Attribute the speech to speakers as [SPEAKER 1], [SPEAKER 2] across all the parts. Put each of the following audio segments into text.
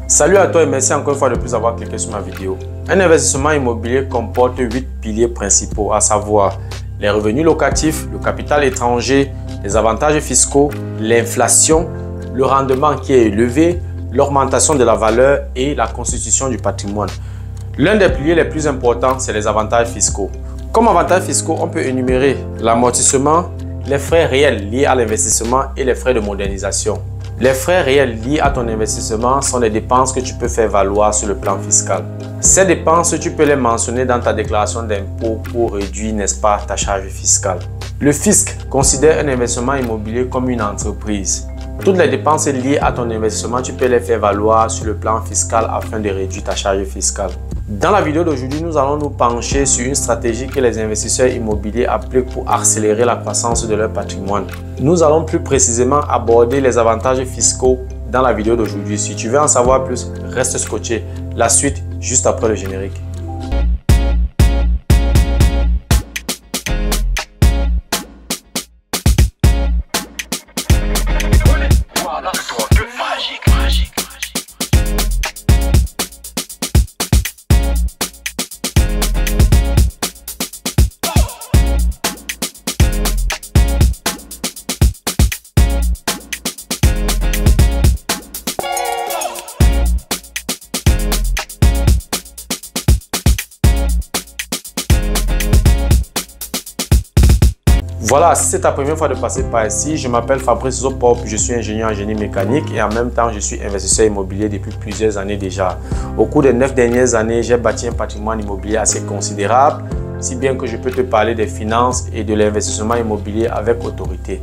[SPEAKER 1] Salut à toi et merci encore une fois de plus d'avoir cliqué sur ma vidéo. Un investissement immobilier comporte 8 piliers principaux, à savoir les revenus locatifs, le capital étranger, les avantages fiscaux, l'inflation, le rendement qui est élevé, l'augmentation de la valeur et la constitution du patrimoine. L'un des piliers les plus importants, c'est les avantages fiscaux. Comme avantages fiscaux, on peut énumérer l'amortissement, les frais réels liés à l'investissement et les frais de modernisation. Les frais réels liés à ton investissement sont les dépenses que tu peux faire valoir sur le plan fiscal. Ces dépenses, tu peux les mentionner dans ta déclaration d'impôt pour réduire, n'est-ce pas, ta charge fiscale. Le fisc considère un investissement immobilier comme une entreprise. Toutes les dépenses liées à ton investissement, tu peux les faire valoir sur le plan fiscal afin de réduire ta charge fiscale. Dans la vidéo d'aujourd'hui, nous allons nous pencher sur une stratégie que les investisseurs immobiliers appliquent pour accélérer la croissance de leur patrimoine. Nous allons plus précisément aborder les avantages fiscaux dans la vidéo d'aujourd'hui. Si tu veux en savoir plus, reste scotché. La suite juste après le générique. Voilà, si c'est ta première fois de passer par ici, je m'appelle Fabrice Zopop, je suis ingénieur en génie mécanique et en même temps je suis investisseur immobilier depuis plusieurs années déjà. Au cours des 9 dernières années, j'ai bâti un patrimoine immobilier assez considérable, si bien que je peux te parler des finances et de l'investissement immobilier avec autorité.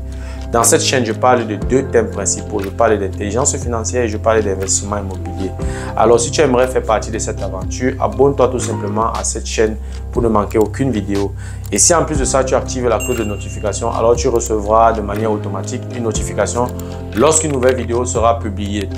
[SPEAKER 1] Dans cette chaîne, je parle de deux thèmes principaux. Je parle d'intelligence financière et je parle d'investissement immobilier. Alors, si tu aimerais faire partie de cette aventure, abonne-toi tout simplement à cette chaîne pour ne manquer aucune vidéo. Et si en plus de ça, tu actives la cloche de notification, alors tu recevras de manière automatique une notification lorsqu'une nouvelle vidéo sera publiée.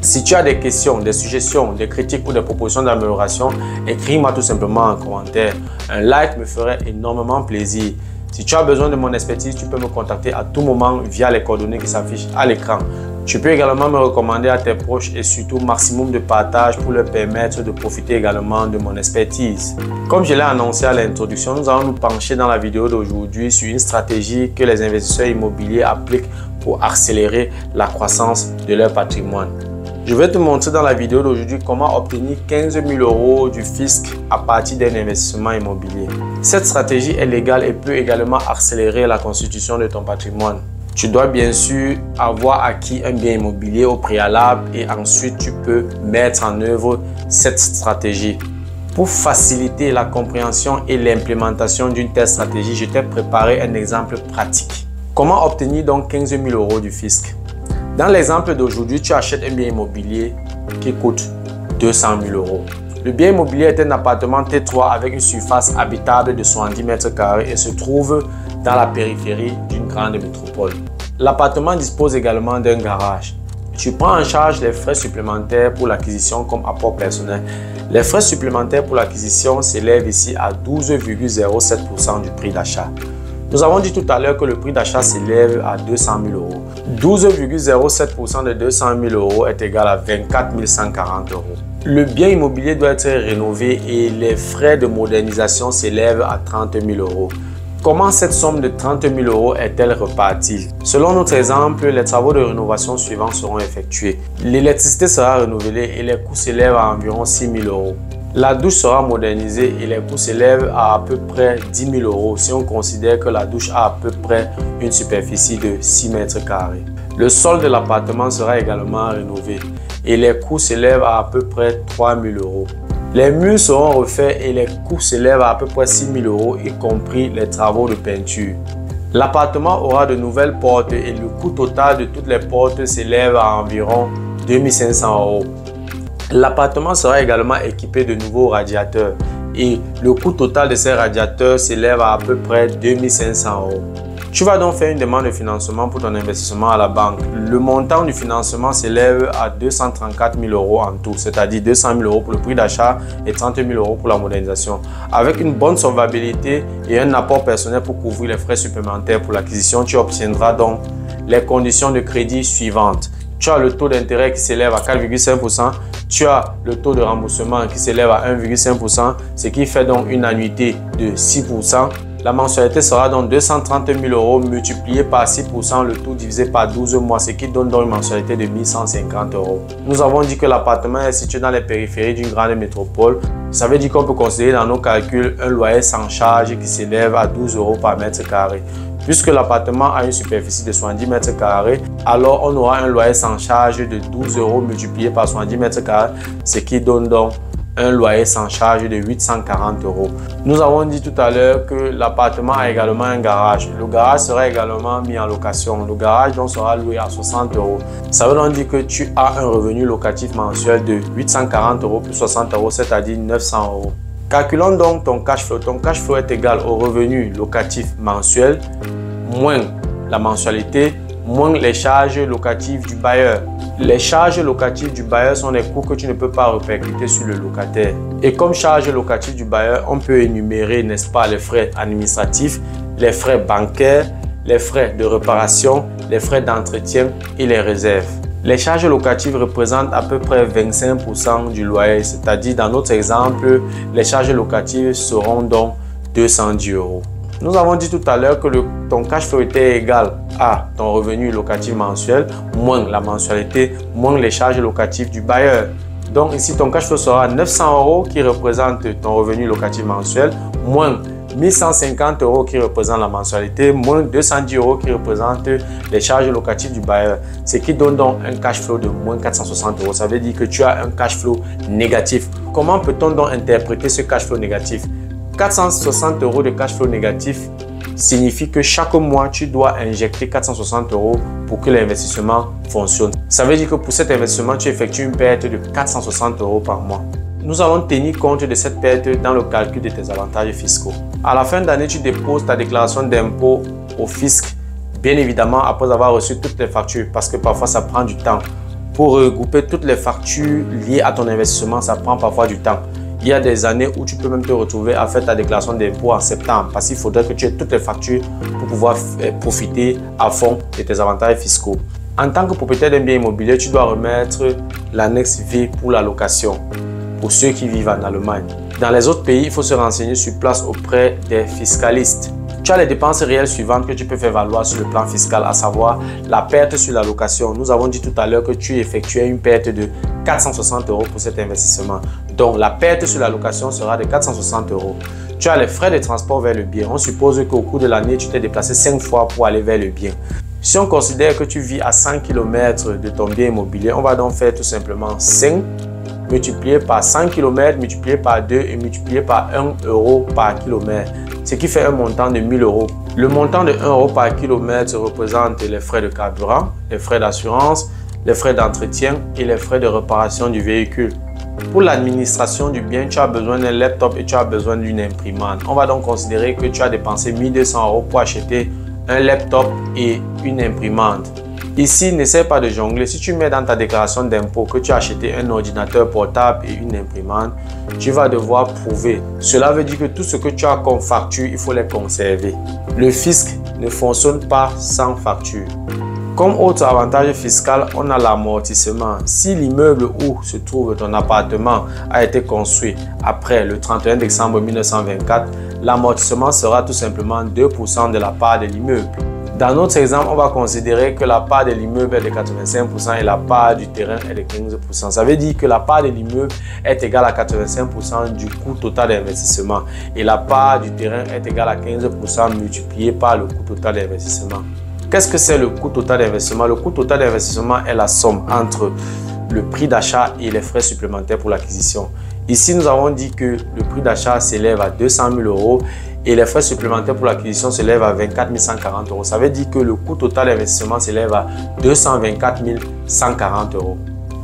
[SPEAKER 1] Si tu as des questions, des suggestions, des critiques ou des propositions d'amélioration, écris-moi tout simplement en commentaire. Un like me ferait énormément plaisir. Si tu as besoin de mon expertise, tu peux me contacter à tout moment via les coordonnées qui s'affichent à l'écran. Tu peux également me recommander à tes proches et surtout maximum de partage pour leur permettre de profiter également de mon expertise. Comme je l'ai annoncé à l'introduction, nous allons nous pencher dans la vidéo d'aujourd'hui sur une stratégie que les investisseurs immobiliers appliquent pour accélérer la croissance de leur patrimoine. Je vais te montrer dans la vidéo d'aujourd'hui comment obtenir 15 000 € du fisc à partir d'un investissement immobilier. Cette stratégie est légale et peut également accélérer la constitution de ton patrimoine. Tu dois bien sûr avoir acquis un bien immobilier au préalable et ensuite tu peux mettre en œuvre cette stratégie. Pour faciliter la compréhension et l'implémentation d'une telle stratégie, je t'ai préparé un exemple pratique. Comment obtenir donc 15 000 € du fisc? Dans l'exemple d'aujourd'hui, tu achètes un bien immobilier qui coûte 200 000 €. Le bien immobilier est un appartement T3 avec une surface habitable de 70 m² et se trouve dans la périphérie d'une grande métropole. L'appartement dispose également d'un garage. Tu prends en charge les frais supplémentaires pour l'acquisition comme apport personnel. Les frais supplémentaires pour l'acquisition s'élèvent ici à 12,07% du prix d'achat. Nous avons dit tout à l'heure que le prix d'achat s'élève à 200 000 €. 12,07% de 200 000 € est égal à 24 140 €. Le bien immobilier doit être rénové et les frais de modernisation s'élèvent à 30 000 €. Comment cette somme de 30 000 € est-elle repartie? Selon notre exemple, les travaux de rénovation suivants seront effectués. L'électricité sera renouvelée et les coûts s'élèvent à environ 6 000 €. La douche sera modernisée et les coûts s'élèvent à peu près 10 000 € si on considère que la douche a à peu près une superficie de 6 m². Le sol de l'appartement sera également rénové et les coûts s'élèvent à peu près 3 000 €. Les murs seront refaits et les coûts s'élèvent à peu près 6 000 €, y compris les travaux de peinture. L'appartement aura de nouvelles portes et le coût total de toutes les portes s'élève à environ 2 500 €. L'appartement sera également équipé de nouveaux radiateurs et le coût total de ces radiateurs s'élève à peu près 2 500 €. Tu vas donc faire une demande de financement pour ton investissement à la banque. Le montant du financement s'élève à 234 000 € en tout, c'est-à-dire 200 000 € pour le prix d'achat et 30 000 € pour la modernisation. Avec une bonne solvabilité et un apport personnel pour couvrir les frais supplémentaires pour l'acquisition, tu obtiendras donc les conditions de crédit suivantes. tu as le taux d'intérêt qui s'élève à 4,5%, tu as le taux de remboursement qui s'élève à 1,5%, ce qui fait donc une annuité de 6%. La mensualité sera donc 230 000 € multiplié par 6%, le tout divisé par 12 mois, ce qui donne donc une mensualité de 1150 €. Nous avons dit que l'appartement est situé dans les périphéries d'une grande métropole. Ça veut dire qu'on peut considérer dans nos calculs un loyer sans charge qui s'élève à 12 € par mètre carré. Puisque l'appartement a une superficie de 70 mètres carrés, alors on aura un loyer sans charge de 12 € multiplié par 70 mètres carrés, ce qui donne donc un loyer sans charge de 840 €. Nous avons dit tout à l'heure que l'appartement a également un garage. Le garage sera également mis en location. Le garage donc sera loué à 60 €. Ça veut donc dire que tu as un revenu locatif mensuel de 840 € plus 60 €, c'est-à-dire 900 €. Calculons donc ton cash flow. Ton cash flow est égal au revenu locatif mensuel moins la mensualité moins les charges locatives du bailleur. Les charges locatives du bailleur sont des coûts que tu ne peux pas répercuter sur le locataire. Et comme charges locatives du bailleur, on peut énumérer, n'est-ce pas, les frais administratifs, les frais bancaires, les frais de réparation, les frais d'entretien et les réserves. Les charges locatives représentent à peu près 25% du loyer, c'est-à-dire dans notre exemple, les charges locatives seront donc 210 €. Nous avons dit tout à l'heure que ton cash flow était égal à ton revenu locatif mensuel moins la mensualité moins les charges locatives du bailleur. Donc ici, ton cash flow sera 900 € qui représente ton revenu locatif mensuel moins 1150 € qui représente la mensualité moins 210 € qui représente les charges locatives du bailleur. Ce qui donne donc un cash flow de moins 460 €. Ça veut dire que tu as un cash flow négatif. Comment peut-on donc interpréter ce cash flow négatif? 460 € de cash flow négatif signifie que chaque mois, tu dois injecter 460 € pour que l'investissement fonctionne. Ça veut dire que pour cet investissement, tu effectues une perte de 460 € par mois. Nous allons tenir compte de cette perte dans le calcul de tes avantages fiscaux. À la fin d'année, tu déposes ta déclaration d'impôt au fisc, bien évidemment après avoir reçu toutes les factures, parce que parfois ça prend du temps. Pour regrouper toutes les factures liées à ton investissement, ça prend parfois du temps. Il y a des années où tu peux même te retrouver à faire ta déclaration d'impôt en septembre parce qu'il faudrait que tu aies toutes les factures pour pouvoir profiter à fond de tes avantages fiscaux. En tant que propriétaire d'un bien immobilier, tu dois remettre l'annexe V pour la location pour ceux qui vivent en Allemagne. Dans les autres pays, il faut se renseigner sur place auprès des fiscalistes. Tu as les dépenses réelles suivantes que tu peux faire valoir sur le plan fiscal, à savoir la perte sur la location. Nous avons dit tout à l'heure que tu effectuais une perte de 460 € pour cet investissement. Donc, la perte sur la location sera de 460 €. Tu as les frais de transport vers le bien. On suppose qu'au cours de l'année, tu t'es déplacé 5 fois pour aller vers le bien. Si on considère que tu vis à 100 km de ton bien immobilier, on va donc faire tout simplement 5 multiplié par 100 km, multiplié par 2 et multiplié par 1 € par kilomètre, ce qui fait un montant de 1000 €. Le montant de 1 € par kilomètre représente les frais de carburant, les frais d'assurance, les frais d'entretien et les frais de réparation du véhicule. Pour l'administration du bien, tu as besoin d'un laptop et tu as besoin d'une imprimante. On va donc considérer que tu as dépensé 1200 € pour acheter un laptop et une imprimante. Ici, n'essaie pas de jongler. Si tu mets dans ta déclaration d'impôt que tu as acheté un ordinateur portable et une imprimante, tu vas devoir prouver. Cela veut dire que tout ce que tu as comme facture, il faut les conserver. Le fisc ne fonctionne pas sans facture. Comme autre avantage fiscal, on a l'amortissement. Si l'immeuble où se trouve ton appartement a été construit après le 31 décembre 1924, l'amortissement sera tout simplement 2% de la part de l'immeuble. Dans notre exemple, on va considérer que la part de l'immeuble est de 85% et la part du terrain est de 15%. Ça veut dire que la part de l'immeuble est égale à 85% du coût total d'investissement et la part du terrain est égale à 15% multiplié par le coût total d'investissement. Qu'est-ce que c'est le coût total d'investissement? Le coût total d'investissement est la somme entre le prix d'achat et les frais supplémentaires pour l'acquisition. Ici, nous avons dit que le prix d'achat s'élève à 200 000 € et les frais supplémentaires pour l'acquisition s'élèvent à 24 140 €. Ça veut dire que le coût total d'investissement s'élève à 224 140 €.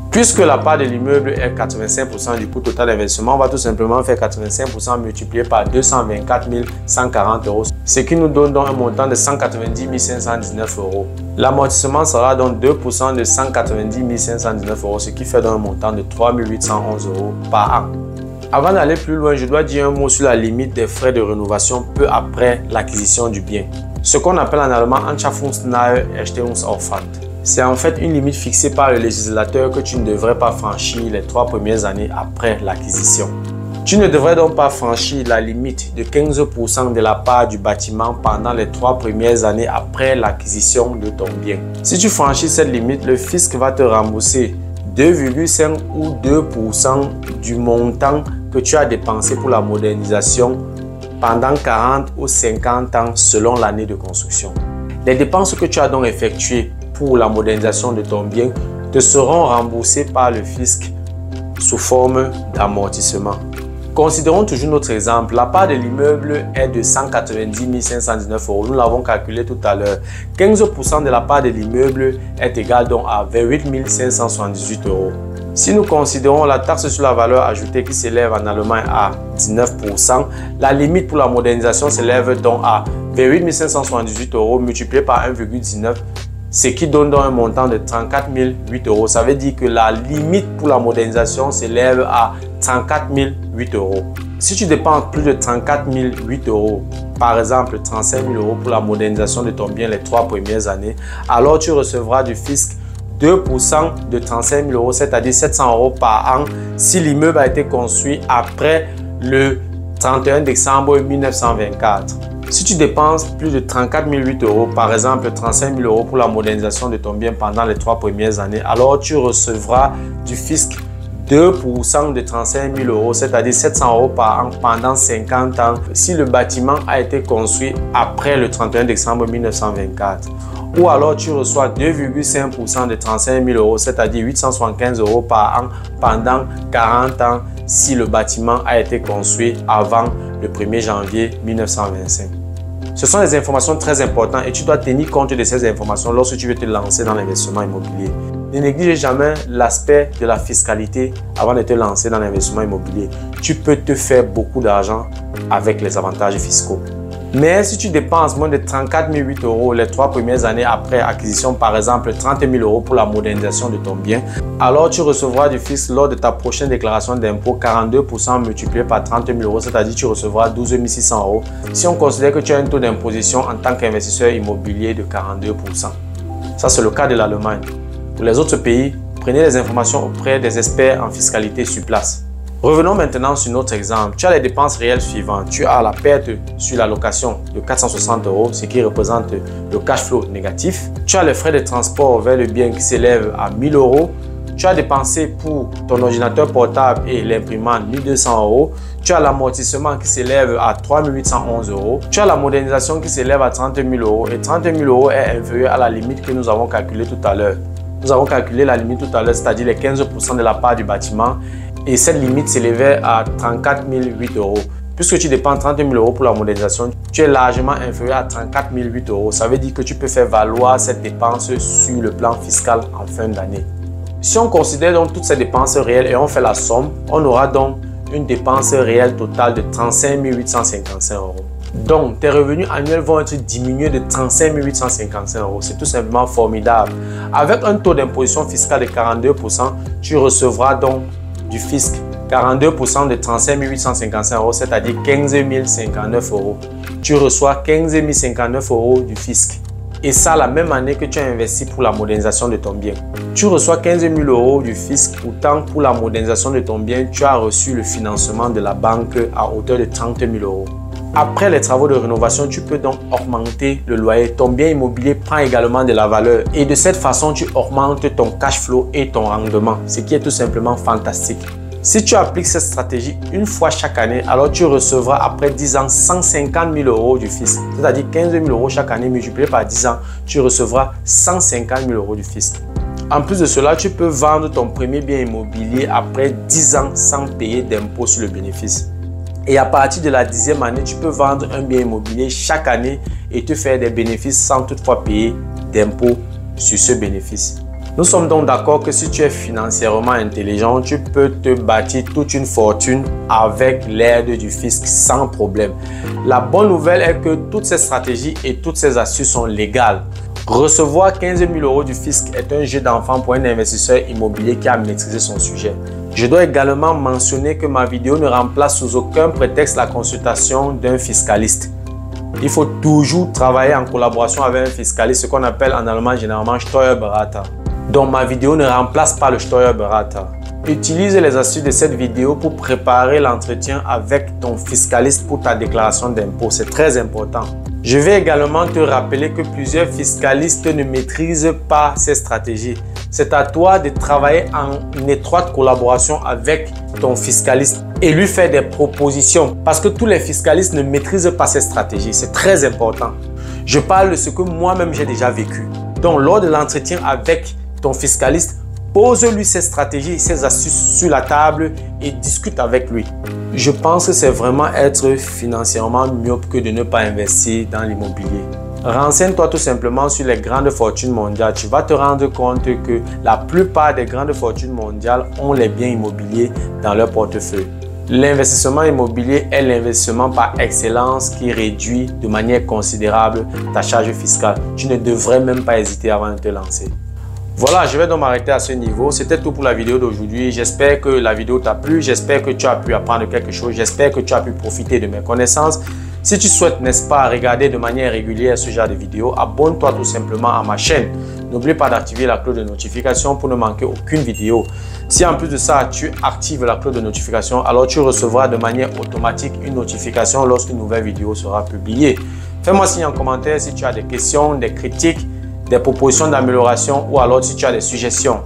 [SPEAKER 1] Puisque la part de l'immeuble est 85% du coût total d'investissement, on va tout simplement faire 85% multiplié par 224 140 €, ce qui nous donne donc un montant de 190 519 €. L'amortissement sera donc 2% de 190 519 €, ce qui fait donc un montant de 3 811 € par an. Avant d'aller plus loin, je dois dire un mot sur la limite des frais de rénovation peu après l'acquisition du bien. Ce qu'on appelle en allemand Anschaffungsnahe Erstellungsaufwand. C'est en fait une limite fixée par le législateur que tu ne devrais pas franchir les 3 premières années après l'acquisition. Tu ne devrais donc pas franchir la limite de 15% de la part du bâtiment pendant les 3 premières années après l'acquisition de ton bien. Si tu franchis cette limite, le fisc va te rembourser 2,5 ou 2% du montant que tu as dépensé pour la modernisation pendant 40 ou 50 ans selon l'année de construction. Les dépenses que tu as donc effectuées pour la modernisation de ton bien te seront remboursées par le fisc sous forme d'amortissement. Considérons toujours notre exemple. La part de l'immeuble est de 190 519 €. Nous l'avons calculé tout à l'heure. 15% de la part de l'immeuble est égal donc à 28 578 €. Si nous considérons la taxe sur la valeur ajoutée qui s'élève en Allemagne à 19%, la limite pour la modernisation s'élève donc à 28 578 € multiplié par 1,19, ce qui donne donc un montant de 34 008 €. Ça veut dire que la limite pour la modernisation s'élève à 34 008 €. Si tu dépenses plus de 34 008 €, par exemple 35 000 € pour la modernisation de ton bien les 3 premières années, alors tu recevras du fisc 2% de 35 000 €, c'est-à-dire 700 € par an si l'immeuble a été construit après le 31 décembre 1924. Si tu dépenses plus de 34 008 €, par exemple 35 000 € pour la modernisation de ton bien pendant les 3 premières années, alors tu recevras du fisc 2% de 35 000 €, c'est-à-dire 700 € par an pendant 50 ans si le bâtiment a été construit après le 31 décembre 1924. Ou alors tu reçois 2,5% de 35 000 €, c'est-à-dire 875 € par an pendant 40 ans si le bâtiment a été construit avant le 1er janvier 1925. Ce sont des informations très importantes et tu dois tenir compte de ces informations lorsque tu veux te lancer dans l'investissement immobilier. Ne néglige jamais l'aspect de la fiscalité avant de te lancer dans l'investissement immobilier. Tu peux te faire beaucoup d'argent avec les avantages fiscaux. Mais si tu dépenses moins de 34 008 € les 3 premières années après acquisition, par exemple 30 000 € pour la modernisation de ton bien, alors tu recevras du fisc lors de ta prochaine déclaration d'impôt 42% multiplié par 30 000 €, c'est-à-dire tu recevras 12 600 € si on considère que tu as un taux d'imposition en tant qu'investisseur immobilier de 42%. Ça, c'est le cas de l'Allemagne. Pour les autres pays, prenez les informations auprès des experts en fiscalité sur place. Revenons maintenant sur notre exemple. Tu as les dépenses réelles suivantes. Tu as la perte sur la location de 460 €, ce qui représente le cash flow négatif. Tu as les frais de transport vers le bien qui s'élèvent à 1 000 €. Tu as dépensé pour ton ordinateur portable et l'imprimante 1 200 €. Tu as l'amortissement qui s'élève à 3 811 €. Tu as la modernisation qui s'élève à 30 000 € et 30 000 € est inférieur à la limite que nous avons calculée tout à l'heure. Nous avons calculé la limite tout à l'heure, c'est-à-dire les 15% de la part du bâtiment. Et cette limite s'élevait à 34 008 €. Puisque tu dépenses 30 000 € pour la modernisation, tu es largement inférieur à 34 008 €. Ça veut dire que tu peux faire valoir cette dépense sur le plan fiscal en fin d'année. Si on considère donc toutes ces dépenses réelles et on fait la somme, on aura donc une dépense réelle totale de 35 855 €. Donc, tes revenus annuels vont être diminués de 35 855 €. C'est tout simplement formidable. Avec un taux d'imposition fiscale de 42%, tu recevras donc du fisc 42% de 35 855 €, c'est-à-dire 15 059 €. Tu reçois 15 059 € du fisc. Et ça, la même année que tu as investi pour la modernisation de ton bien. Tu reçois 15 000 € du fisc, pourtant pour la modernisation de ton bien, tu as reçu le financement de la banque à hauteur de 30 000 €. Après les travaux de rénovation, tu peux donc augmenter le loyer. Ton bien immobilier prend également de la valeur et de cette façon, tu augmentes ton cash flow et ton rendement, ce qui est tout simplement fantastique. Si tu appliques cette stratégie une fois chaque année, alors tu recevras après 10 ans 150 000 € du fisc. C'est-à-dire 15 000 € chaque année multiplié par 10 ans, tu recevras 150 000 € du fisc. En plus de cela, tu peux vendre ton premier bien immobilier après 10 ans sans payer d'impôt sur le bénéfice. Et à partir de la 10e année, tu peux vendre un bien immobilier chaque année et te faire des bénéfices sans toutefois payer d'impôt sur ce bénéfice. Nous sommes donc d'accord que si tu es financièrement intelligent, tu peux te bâtir toute une fortune avec l'aide du fisc sans problème. La bonne nouvelle est que toutes ces stratégies et toutes ces astuces sont légales. Recevoir 15 000 € du fisc est un jeu d'enfant pour un investisseur immobilier qui a maîtrisé son sujet. Je dois également mentionner que ma vidéo ne remplace sous aucun prétexte la consultation d'un fiscaliste. Il faut toujours travailler en collaboration avec un fiscaliste, ce qu'on appelle en allemand généralement Steuerberater. Donc ma vidéo ne remplace pas le Steuerberater. Utilise les astuces de cette vidéo pour préparer l'entretien avec ton fiscaliste pour ta déclaration d'impôt. C'est très important. Je vais également te rappeler que plusieurs fiscalistes ne maîtrisent pas ces stratégies. C'est à toi de travailler en étroite collaboration avec ton fiscaliste et lui faire des propositions parce que tous les fiscalistes ne maîtrisent pas ces stratégies. C'est très important. Je parle de ce que moi-même j'ai déjà vécu. Donc, lors de l'entretien avec ton fiscaliste, pose-lui ces stratégies, ces astuces sur la table et discute avec lui. Je pense que c'est vraiment être financièrement myope que de ne pas investir dans l'immobilier. Renseigne-toi tout simplement sur les grandes fortunes mondiales. Tu vas te rendre compte que la plupart des grandes fortunes mondiales ont les biens immobiliers dans leur portefeuille. L'investissement immobilier est l'investissement par excellence qui réduit de manière considérable ta charge fiscale. Tu ne devrais même pas hésiter avant de te lancer. Voilà, je vais donc m'arrêter à ce niveau. C'était tout pour la vidéo d'aujourd'hui. J'espère que la vidéo t'a plu. J'espère que tu as pu apprendre quelque chose. J'espère que tu as pu profiter de mes connaissances. Si tu souhaites, n'est-ce pas, regarder de manière régulière ce genre de vidéos, abonne-toi tout simplement à ma chaîne. N'oublie pas d'activer la cloche de notification pour ne manquer aucune vidéo. Si en plus de ça, tu actives la cloche de notification, alors tu recevras de manière automatique une notification lorsqu'une nouvelle vidéo sera publiée. Fais-moi signe en commentaire si tu as des questions, des critiques, des propositions d'amélioration ou alors si tu as des suggestions.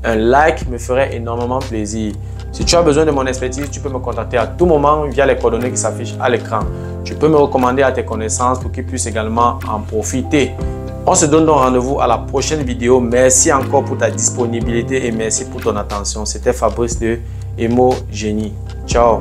[SPEAKER 1] Un like me ferait énormément plaisir. Si tu as besoin de mon expertise, tu peux me contacter à tout moment via les coordonnées qui s'affichent à l'écran. Tu peux me recommander à tes connaissances pour qu'ils puissent également en profiter. On se donne donc rendez-vous à la prochaine vidéo. Merci encore pour ta disponibilité et merci pour ton attention. C'était Fabrice de Emo Génie. Ciao.